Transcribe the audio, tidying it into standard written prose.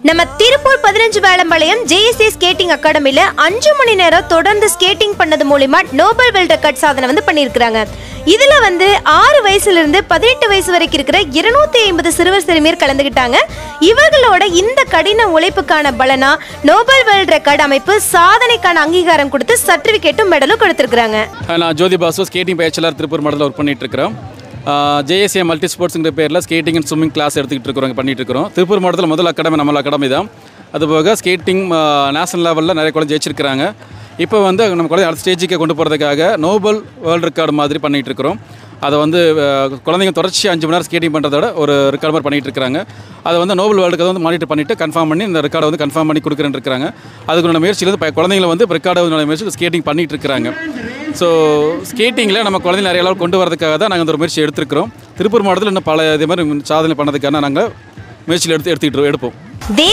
நம்ம Tiruppur 15 Velampalayam JSA skating அகாடமில 5 மணி நேரம் தொடர்ந்து ஸ்கேட்டிங் பண்ணது மூலமா நோபல் வேர்ல்ட் ரெக்கார்ட் சாதனை பண்ணியிருக்காங்க. இதுல 6 வயசுல இருந்து 18 வயசு வரைக்கும் இருக்கிற 250 சிறுவர் சிறுமியர் கலந்துக்கிட்டாங்க. இவர்களோட இந்த கடின உழைப்புக்கான பலனா நோபல் வேர்ல்ட் ரெக்கார்ட் அமைப்பு சாதனைக்கான அங்கீகாரம் கொடுத்து சர்டிபிகேட்டும் மெடலும் கொடுத்திருக்காங்க. நான் ஜோதி பாசு ஸ்கேட்டிங் பயிற்சியாளர் திருப்பூர் மாவட்டத்தில் ஒர்க் பண்ணிட்டு இருக்கிறோம். JSA மல்டி ஸ்போர்ட்ஸுங்கிற பேரில் ஸ்கேட்டிங் அண்ட் ஸ்விம்மிங் கிளாஸ் எடுத்துக்கிட்டு பண்ணிட்டு இருக்கிறோம். திருப்பூர் மாவட்டத்தில் முதல் அகாடமி நம்ம அகாடமி தான். அதுபோக ஸ்கேட்டிங் நேஷனல் லெவலில் நிறைய குழந்தை ஜெயிச்சிருக்கிறாங்க. இப்போ நம்ம குழந்தை அடுத்த ஸ்டேஜுக்கு கொண்டு போகிறதுக்காக நோபல் வேர்ல்டு ரெக்கார்டு மாதிரி பண்ணிகிட்டு இருக்கிறோம். அதை குழந்தைங்க தொடர்ச்சி 5 மணி நேரம் ஸ்கேட்டிங் பண்ணுறதோட ஒரு ரெக்கார்டு மாதிரி பண்ணிகிட்டு இருக்காங்க. அதை நோபல் வேர்ல்டுக்கு மானிட்டர் பண்ணிவிட்டு கன்ஃபார்ம் பண்ணி இந்த ரெக்கார்டை கன்ஃபார்ம் பண்ணி கொடுக்குறேன்னு இருக்கிறாங்க. அதுக்குள்ள முயற்சியில் குழந்தைங்களை ரெக்கார்டு முயற்சி ஸ்கேட்டிங் பண்ணிகிட்டு இருக்கிறாங்க. ஸோ ஸ்கேட்டிங்கில் நம்ம குழந்தைங்க நிறைய அளவு கொண்டு வரதுக்காக தான் நாங்கள் ஒரு முயற்சி எடுத்துருக்கிறோம். திருப்பூர் மாவட்டத்தில் இன்னும் பல இதே மாதிரி சாதனை பண்ணதுக்கான நாங்கள் முயற்சியில் எடுப்போம்.